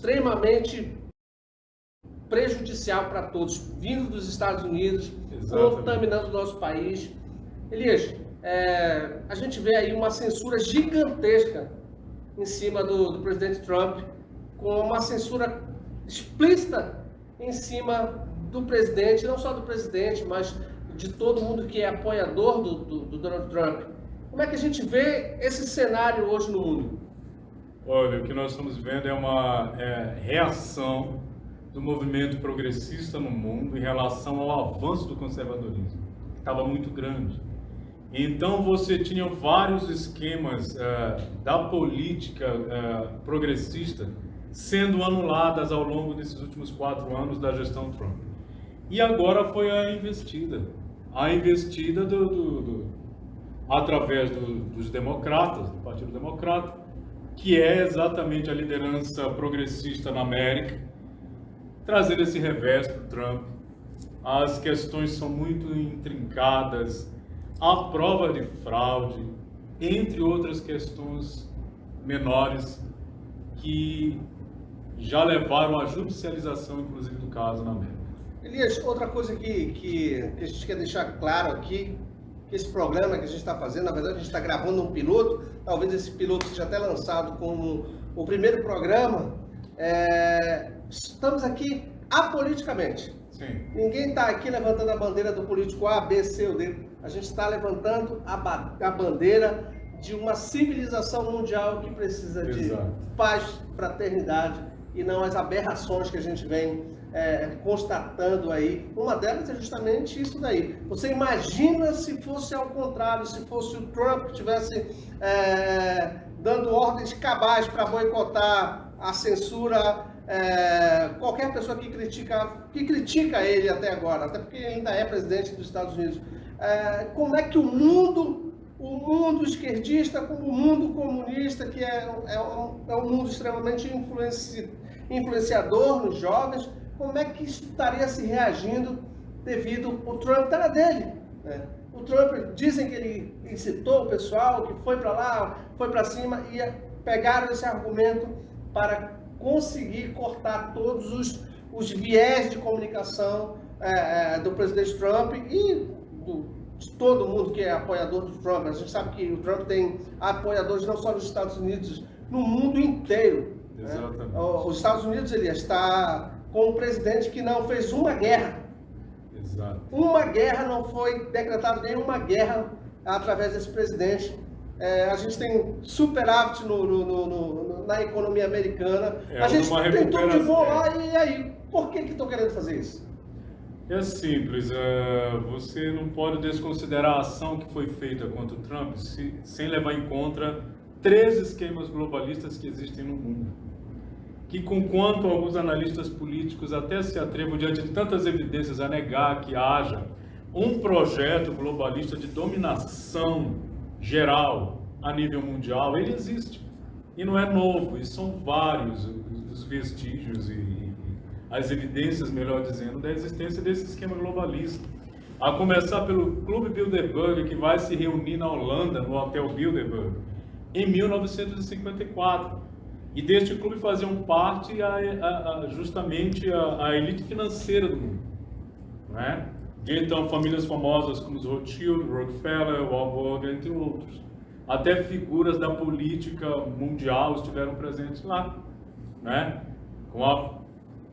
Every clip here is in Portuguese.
extremamente prejudicial para todos, vindo dos Estados Unidos, Exatamente. contaminando o nosso país. Elias, a gente vê aí uma censura gigantesca em cima do presidente Trump, com uma censura explícita em cima do presidente, não só do presidente, mas de todo mundo que é apoiador do Donald Trump. Como é que a gente vê esse cenário hoje no mundo? Olha, o que nós estamos vendo é uma reação do movimento progressista no mundo em relação ao avanço do conservadorismo, que estava muito grande. Então você tinha vários esquemas da política progressista sendo anuladas ao longo desses últimos 4 anos da gestão Trump. E agora foi a investida através dos democratas, do Partido Democrata, que é exatamente a liderança progressista na América, trazendo esse revés para o Trump. As questões são muito intrincadas, a prova de fraude, entre outras questões menores que já levaram à judicialização, inclusive, do caso na América. Elias, outra coisa que a gente quer deixar claro aqui, que esse programa que a gente está fazendo, na verdade a gente está gravando um piloto, talvez esse piloto seja até lançado como o primeiro programa, estamos aqui apoliticamente. Sim. Ninguém está aqui levantando a bandeira do político A, B, C ou D. A gente está levantando a bandeira de uma civilização mundial que precisa de paz, fraternidade e não as aberrações que a gente vem constatando aí. Uma delas é justamente isso daí. Você imagina se fosse ao contrário, se fosse o Trump que estivesse dando ordens cabais para boicotar a censura, qualquer pessoa que critica ele até agora, até porque ele ainda é presidente dos Estados Unidos. Como é que o mundo esquerdista, como o mundo comunista, que é um mundo extremamente influenciador nos jovens, como é que isso estaria se reagindo devido ao Trump estar dele? O Trump, dizem que ele incitou o pessoal, que foi para lá, foi para cima, e pegaram esse argumento para conseguir cortar todos os viés de comunicação do presidente Trump e de todo mundo que é apoiador do Trump. A gente sabe que o Trump tem apoiadores não só nos Estados Unidos, no mundo inteiro. Exatamente. Os Estados Unidos, ele está com um presidente que não fez uma guerra. Exato. Uma guerra, não foi decretada nenhuma guerra através desse presidente. A gente tem superávit na economia americana. A gente tem tudo de bom lá, e aí? Por que estão querendo fazer isso? É simples, você não pode desconsiderar a ação que foi feita contra o Trump sem levar em conta 3 esquemas globalistas que existem no mundo. Que, conquanto alguns analistas políticos até se atrevam, diante de tantas evidências, a negar que haja um projeto globalista de dominação geral a nível mundial, ele existe. E não é novo, e são vários os vestígios e as evidências, melhor dizendo, da existência desse esquema globalista. A começar pelo Clube Bilderberg, que vai se reunir na Holanda, no Hotel Bilderberg, em 1954. E deste clube faziam parte justamente a elite financeira do mundo. Não é? E então famílias famosas como os Rothschild, Rockefeller, Warburg, entre outros. Até figuras da política mundial estiveram presentes lá. Né? Com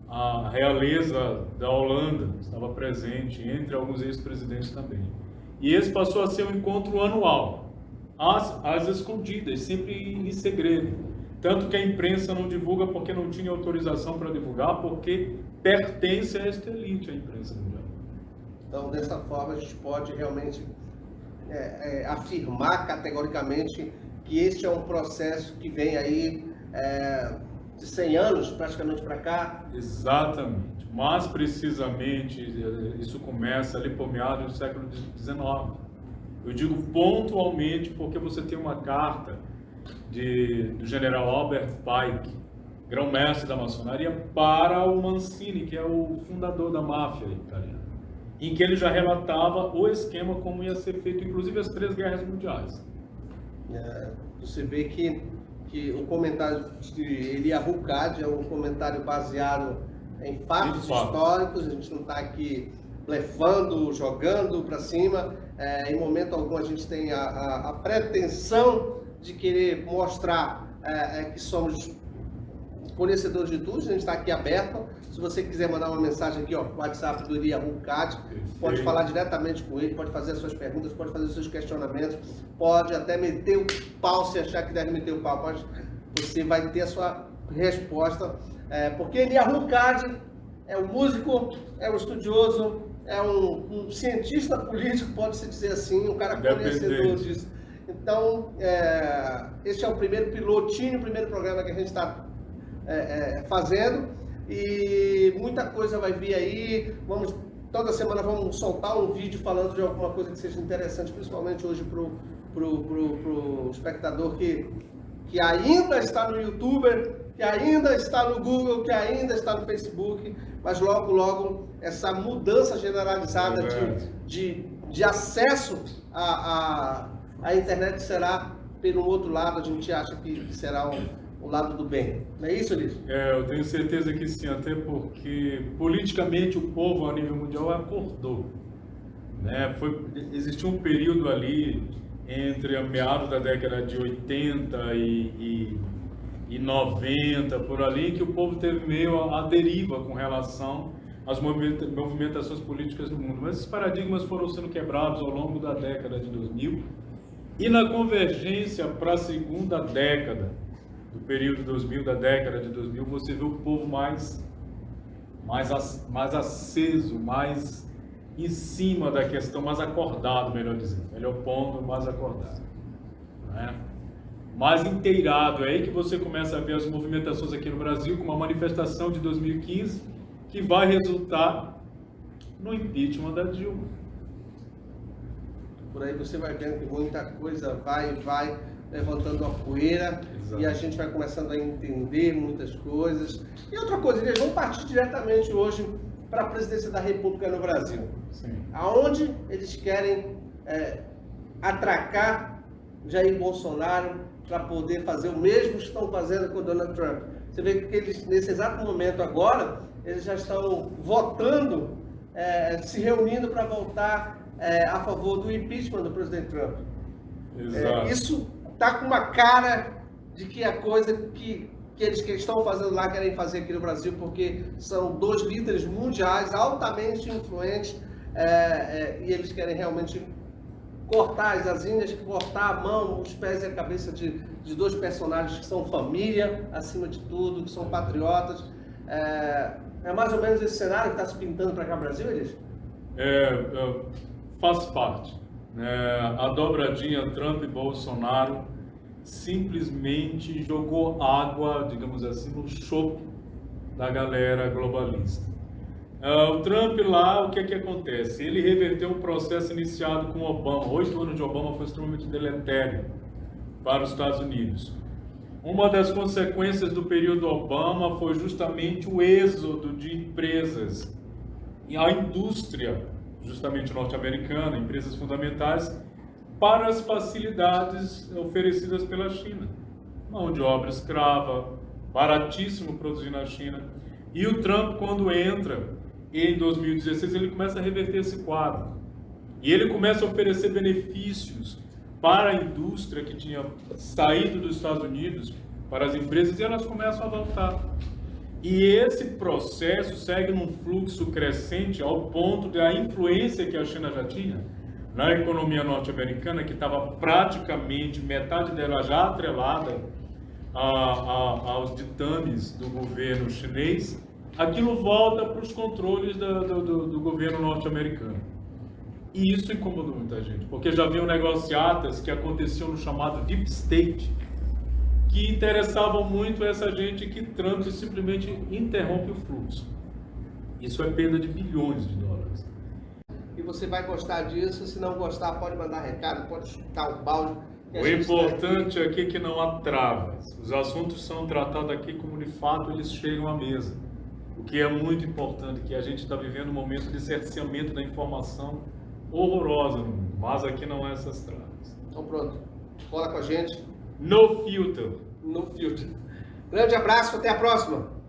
a realeza da Holanda estava presente, entre alguns ex-presidentes também. E esse passou a ser um encontro anual, às escondidas, sempre em segredo. Tanto que a imprensa não divulga porque não tinha autorização para divulgar, porque pertence a esta elite, a imprensa mundial. Então, dessa forma, a gente pode realmente afirmar categoricamente que este é um processo que vem aí de 100 anos, praticamente, para cá. Exatamente. Mas, precisamente, isso começa ali por meados do século XIX. Eu digo pontualmente porque você tem uma carta do general Albert Pike, grão-mestre da maçonaria, para o Mancini, que é o fundador da máfia italiana, em que ele já relatava o esquema como ia ser feito, inclusive as 3 guerras mundiais. Você vê que que o comentário de Eliyahu Qadhi é um comentário baseado em fatos históricos. A gente não está aqui blefando, jogando para cima. Em momento algum a gente tem a pretensão de querer mostrar que somos conhecedores de tudo. A gente está aqui aberto. Se você quiser mandar uma mensagem aqui, ó, no WhatsApp do Eliyahu Qadhi, pode falar diretamente com ele, pode fazer as suas perguntas, pode fazer os seus questionamentos, pode até meter o pau se achar que deve meter o pau, mas você vai ter a sua resposta, porque Eliyahu Qadhi é um músico, é um estudioso, é um cientista político, pode-se dizer assim, um cara conhecedor disso. Então, esse é o primeiro pilotinho, o primeiro programa que a gente está fazendo. E muita coisa vai vir aí. Toda semana vamos soltar um vídeo falando de alguma coisa que seja interessante, principalmente hoje pro espectador que ainda está no YouTube, que ainda está no Google, que ainda está no Facebook, mas logo essa mudança generalizada de acesso à internet será pelo outro lado. A gente acha que será o lado do bem. Não é isso, Lício? Eu tenho certeza que sim, até porque politicamente o povo a nível mundial acordou. Né? Existiu um período ali entre a meados da década de 80 e 90, por ali, que o povo teve meio à deriva com relação às movimentações políticas no mundo. Mas esses paradigmas foram sendo quebrados ao longo da década de 2000 e na convergência para a segunda década do período 2000, da década de 2000, você vê o povo mais aceso, mais em cima da questão, mais acordado, melhor dizendo. Melhor pondo, mais acordado. Né? Mais inteirado. É aí que você começa a ver as movimentações aqui no Brasil, com uma manifestação de 2015, que vai resultar no impeachment da Dilma. Por aí você vai vendo que muita coisa vai levantando a poeira. Exato. E a gente vai começando a entender muitas coisas. E outra coisa, eles vão partir diretamente hoje para a presidência da República no Brasil. Sim. Aonde eles querem atracar Jair Bolsonaro para poder fazer o mesmo que estão fazendo com o Donald Trump. Você vê que eles, nesse exato momento agora, eles já estão votando, se reunindo para votar a favor do impeachment do presidente Trump. Exato. Isso está com uma cara de que a coisa que eles estão fazendo lá querem fazer aqui no Brasil, porque são dois líderes mundiais altamente influentes, e eles querem realmente cortar as asinhas, cortar a mão, os pés e a cabeça de dois personagens que são família, acima de tudo, que são patriotas. É mais ou menos esse cenário que está se pintando para cá no Brasil, Elias? Faz parte. A dobradinha Trump e Bolsonaro simplesmente jogou água, digamos assim, no chope da galera globalista. O Trump lá, o que acontece? Ele reverteu um processo iniciado com Obama. 8 anos de Obama foi extremamente deletério para os Estados Unidos. Uma das consequências do período Obama foi justamente o êxodo de empresas, a indústria justamente norte-americana, empresas fundamentais, para as facilidades oferecidas pela China. Mão de obra escrava, baratíssimo produzir na China. E o Trump, quando entra em 2016, ele começa a reverter esse quadro. E ele começa a oferecer benefícios para a indústria que tinha saído dos Estados Unidos, para as empresas, e elas começam a voltar. E esse processo segue num fluxo crescente ao ponto da influência que a China já tinha na economia norte-americana, que estava praticamente metade dela já atrelada aos ditames do governo chinês. Aquilo volta para os controles do governo norte-americano. E isso incomodou muita gente, porque já haviam negociatas que aconteciam no chamado Deep State, que interessavam muito essa gente, que Trump simplesmente interrompe o fluxo. Isso é perda de bilhões de dólares. E você vai gostar disso. Se não gostar, pode mandar recado, pode chutar o balde. O importante aqui é que não há travas. Os assuntos são tratados aqui como de fato eles chegam à mesa. O que é muito importante, que a gente está vivendo um momento de cerceamento da informação horrorosa no mundo, mas aqui não há essas travas. Então pronto, cola com a gente. No filter. no filtro. Grande abraço, até a próxima.